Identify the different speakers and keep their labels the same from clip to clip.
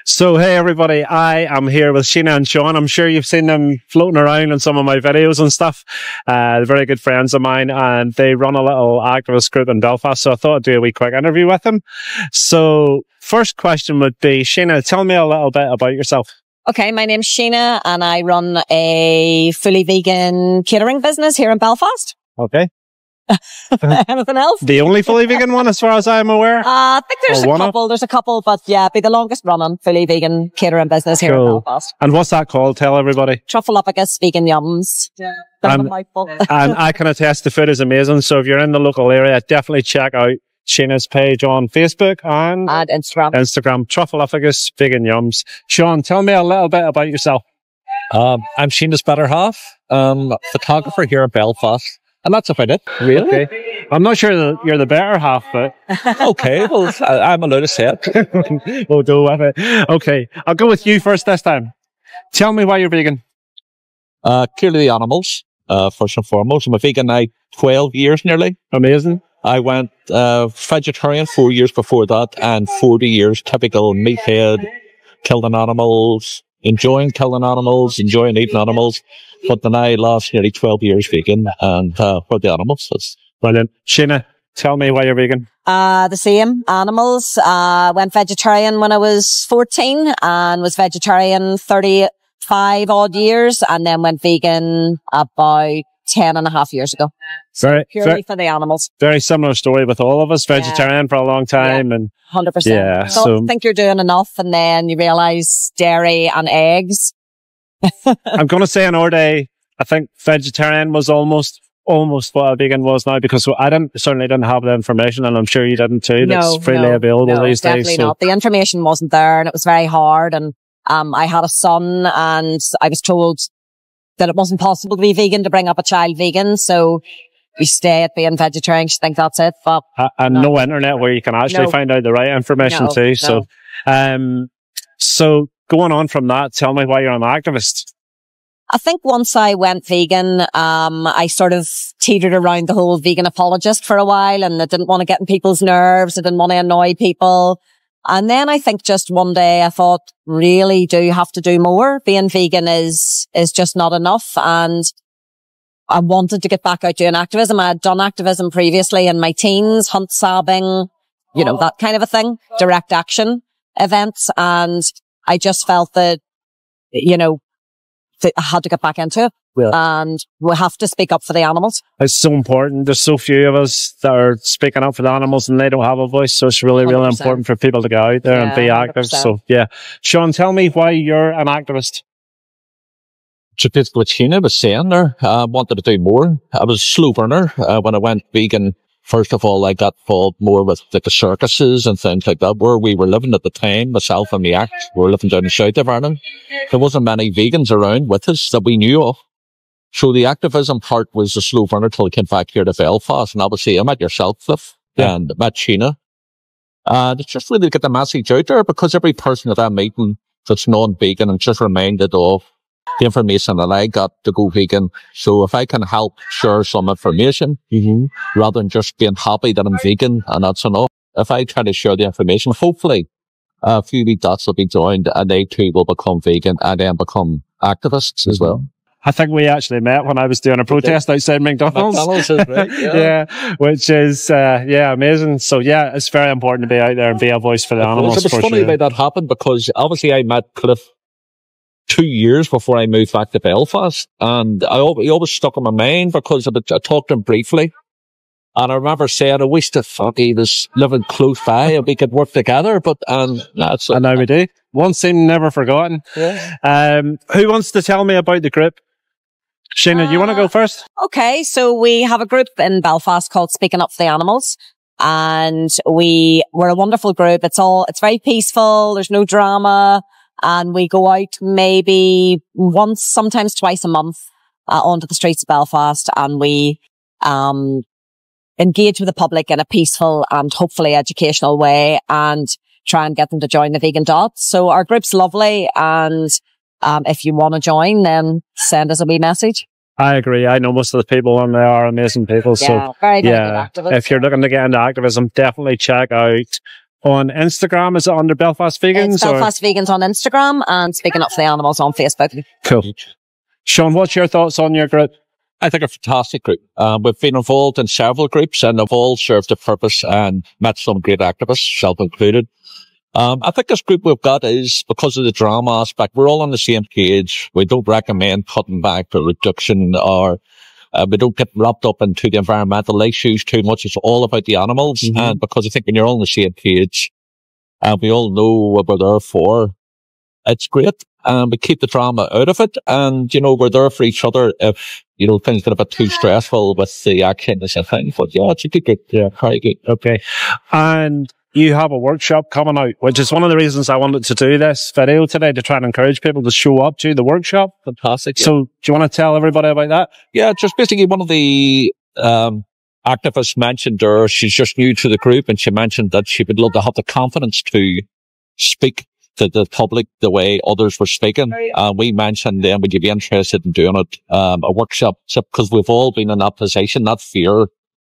Speaker 1: So, hey everybody, I am here with Sheena and Sean. I'm sure you've seen them floating around in some of my videos and stuff. They're very good friends of mine, and they run a little activist group in Belfast, so I thought I'd do a wee quick interview with them. So, first question would be, Sheena, tell me a little bit about yourself.
Speaker 2: Okay, my name's Sheena, and I run a fully vegan catering business here in Belfast.
Speaker 1: Okay.
Speaker 2: Anything else?
Speaker 1: The only fully vegan one, as far as I'm aware?
Speaker 2: I think there's a couple, but yeah, be the longest running fully vegan catering business here in Belfast.
Speaker 1: And what's that called? Tell everybody.
Speaker 2: Truffle-upicus vegan yums. Yeah.
Speaker 1: And I can attest the food is amazing. So if you're in the local area, definitely check out Sheena's page on Facebook and Instagram, Truffle-upicus vegan yums. Sean, tell me a little bit about yourself.
Speaker 3: I'm Sheena's better half, photographer here in Belfast. And that's about it, really.
Speaker 1: Okay. I'm not sure that you're the better half, but...
Speaker 3: Okay, well, I'm allowed to say it.
Speaker 1: We'll go with it. Okay, I'll go with you first this time. Tell me why you're vegan.
Speaker 3: Clearly the animals, first and foremost. I'm a vegan now 12 years nearly.
Speaker 1: Amazing.
Speaker 3: I went vegetarian 4 years before that, and 40 years typical meathead, killing animals, enjoying killing animals, enjoying eating animals. But then I last nearly 12 years vegan, and for the animals. That's
Speaker 1: brilliant. Sheena, tell me why you're vegan.
Speaker 2: The same. Animals. Went vegetarian when I was 14 and was vegetarian 35 odd years, and then went vegan about 10 and a half years ago. Purely for the animals.
Speaker 1: Very similar story with all of us. Vegetarian for a long time.
Speaker 2: Yeah,
Speaker 1: and
Speaker 2: 100%.
Speaker 1: Yeah,
Speaker 2: so think you're doing enough, and then you realise dairy and eggs.
Speaker 1: I'm going to say in our day, I think vegetarian was almost what a vegan was now, because I certainly didn't have the information, and I'm sure you didn't too. That's freely available these days.
Speaker 2: Definitely not. The information wasn't there, and it was very hard. And I had a son, and I was told that it wasn't possible to be vegan, to bring up a child vegan. So we stay at being vegetarian. I think that's it. But
Speaker 1: and no internet where you can actually find out the right information too. So, so going on from that, tell me why you're an activist.
Speaker 2: I think once I went vegan, I sort of teetered around the whole vegan apologist for a while, and I didn't want to get in people's nerves. I didn't want to annoy people. And then I think just one day I thought, really do have to do more. Being vegan is just not enough. And I wanted to get back out doing activism. I had done activism previously in my teens, hunt sabbing, that kind of a thing, direct action events. And I just felt that, that I had to get back into it. And we have to speak up for the animals. It's
Speaker 1: so important. There's so few of us that are speaking up for the animals, and they don't have a voice. So it's really, 100%. Really important for people to go out there and be active. 100%. So yeah. Sean, tell me why you're an activist.
Speaker 3: Just basically what Sheena was saying there. I wanted to do more. I was a slow burner. When I went vegan, first of all, I got involved more with the circuses and things like that, where we were living at the time, myself and my ex. We were living down in the south of Ireland. There wasn't many vegans around with us that we knew of. So the activism part was a slow burner till I came back here to Belfast. And obviously I met yourself, Cliff, and met Sheena. It's just really to get the message out there, because every person that I'm meeting that's non-vegan, I'm just reminded of the information that I got to go vegan. So if I can help share some information, rather than just being happy that I'm vegan and that's enough, if I try to share the information, hopefully a few wee dots will be joined, and they too will become vegan and then become activists as well.
Speaker 1: I think we actually met when I was doing a protest outside McDonald's.
Speaker 3: McDonald's is right,
Speaker 1: yeah, which is, amazing. So yeah, it's very important to be out there and be a voice for the animals.
Speaker 3: It was funny the way that happened, because obviously I met Cliff 2 years before I moved back to Belfast, and he always stuck in my mind because I talked to him briefly. And I remember saying, I wish that he was living close by and we could work together, and
Speaker 1: now we do. One scene never forgotten.
Speaker 2: Yeah.
Speaker 1: Who wants to tell me about the group? Sheena, do you want to go first?
Speaker 2: Okay, so we have a group in Belfast called Speaking Up for the Animals, and we're a wonderful group. It's very peaceful. There's no drama, and we go out maybe once, sometimes twice a month, onto the streets of Belfast, and we engage with the public in a peaceful and hopefully educational way, and try and get them to join the Vegan Dots. So our group's lovely, and if you want to join, then send us a wee message.
Speaker 1: I agree. I know most of the people on there are amazing people.
Speaker 2: Yeah,
Speaker 1: so
Speaker 2: very good activists.
Speaker 1: If you're looking to get into activism, definitely check out on Instagram? Is it under Belfast Vegans?
Speaker 2: It's Belfast Vegans on Instagram and Speaking Up for the Animals on Facebook.
Speaker 1: Cool. Sean, what's your thoughts on your group?
Speaker 3: I think a fantastic group. We've been involved in several groups and they've all served a purpose and met some great activists, self-included. I think this group we've got is because of the drama aspect. We're all on the same page. We don't recommend cutting back or reduction or we don't get wrapped up into the environmental issues too much. It's all about the animals. Mm-hmm. And because I think when you're all on the same page and we all know what we're there for, it's great. And we keep the drama out of it. And, you know, we're there for each other if, you know, things get a bit too stressful with the actions and things. But yeah, it's a good group. Yeah, very good.
Speaker 1: Okay. And you have a workshop coming out, which is one of the reasons I wanted to do this video today, to try and encourage people to show up to the workshop.
Speaker 3: Fantastic. Yeah.
Speaker 1: So do you want to tell everybody about that?
Speaker 3: Yeah, just basically one of the activists mentioned her. She's just new to the group and she mentioned that she would love to have the confidence to speak to the public the way others were speaking. We mentioned then, would you be interested in doing it, a workshop? So, because we've all been in that position, that fear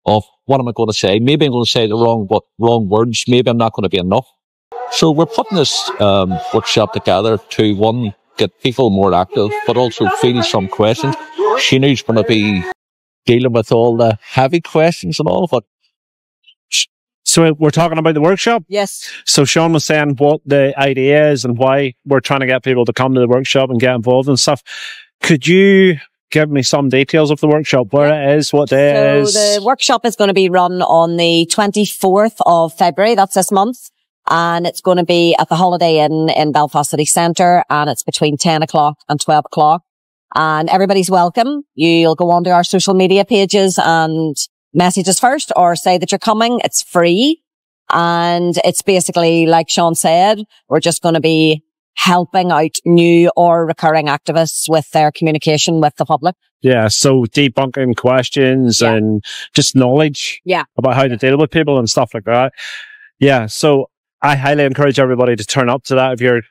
Speaker 3: of what am I going to say? Maybe I'm going to say the wrong words. Maybe I'm not going to be enough. So we're putting this workshop together to, one, get people more active, but also field some questions. Sheena's going to be dealing with all the heavy questions and all of it.
Speaker 1: So we're talking about the workshop?
Speaker 2: Yes.
Speaker 1: So Sean was saying what the idea is and why we're trying to get people to come to the workshop and get involved and stuff. Could you give me some details of the workshop, where it is, what day it is?
Speaker 2: So the workshop is going to be run on the 24th of February. That's this month. And it's going to be at the Holiday Inn in Belfast City Centre. And it's between 10 o'clock and 12 o'clock. And everybody's welcome. You'll go onto our social media pages and message us first or say that you're coming. It's free. And it's basically, like Sean said, we're just going to be helping out new or recurring activists with their communication with the public.
Speaker 1: Yeah, so debunking questions and just knowledge about how to deal with people and stuff like that. Yeah, so I highly encourage everybody to turn up to that if you're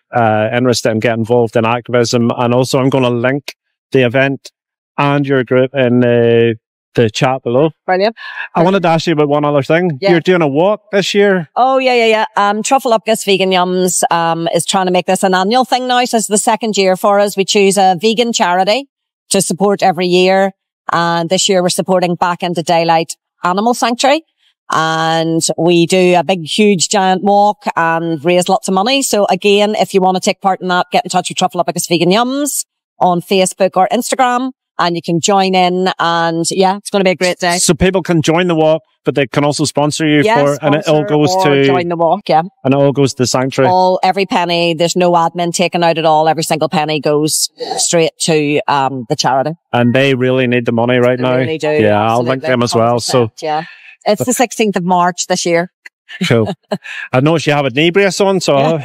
Speaker 1: interested in getting involved in activism. And also I'm going to link the event and your group in the chat below.
Speaker 2: Brilliant.
Speaker 1: I wanted to ask you about one other thing. Yeah. You're doing a walk this year.
Speaker 2: Oh, yeah. Truffle Upgus Vegan Yums is trying to make this an annual thing now. So it's the second year for us. We choose a vegan charity to support every year. And this year we're supporting Back into Daylight Animal Sanctuary. And we do a big, huge, giant walk and raise lots of money. So again, if you want to take part in that, get in touch with Truffle Upgus Vegan Yums on Facebook or Instagram. And you can join in and yeah, it's going to be a great day.
Speaker 1: So people can join the walk, but they can also sponsor you and it all goes to
Speaker 2: join the walk, yeah.
Speaker 1: And it all goes to the sanctuary.
Speaker 2: Every penny, there's no admin taken out at all. Every single penny goes straight to the charity.
Speaker 1: And they really need the money right now.
Speaker 2: They really do.
Speaker 1: Yeah, I'll link them as well. So
Speaker 2: yeah. It's the 16th of March this year.
Speaker 1: Cool. I noticed you have a knee brace on, so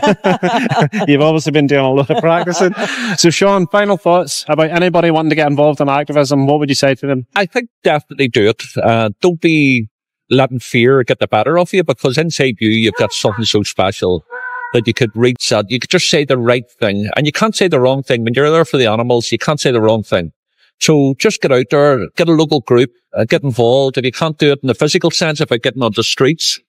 Speaker 1: you've obviously been doing a lot of practicing. So, Sean, final thoughts about anybody wanting to get involved in activism. What would you say to them?
Speaker 3: I think definitely do it. Don't be letting fear get the better of you, because inside you've got something so special that you could reach that. You could just say the right thing, and you can't say the wrong thing. When you're there for the animals, you can't say the wrong thing. So just get out there, get a local group, get involved. If you can't do it in the physical sense, if I getting on the streets,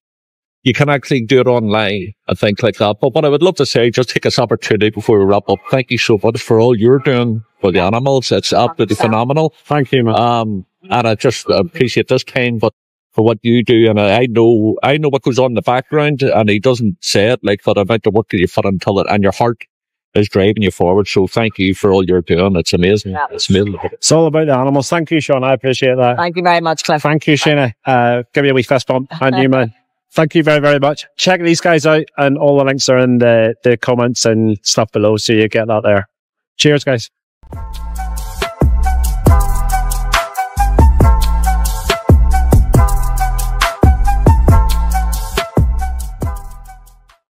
Speaker 3: you can actually do it online and things like that. But what I would love to say, just take this opportunity before we wrap up. Thank you so much for all you're doing for the animals. It's absolutely phenomenal.
Speaker 1: Thank you, man.
Speaker 3: And I just appreciate this time, but for what you do. And I know what goes on in the background, and he doesn't say it like that about the work that you put until it, and your heart is driving you forward. So thank you for all you're doing. It's amazing. Yeah. It's amazing.
Speaker 1: It's all about the animals. Thank you, Sean. I appreciate that.
Speaker 2: Thank you very much, Cliff.
Speaker 1: Thank you, Sheena. Give you a wee fist bump. And you, man. Thank you very, very much. Check these guys out, and all the links are in the comments and stuff below, so you get that there. Cheers, guys.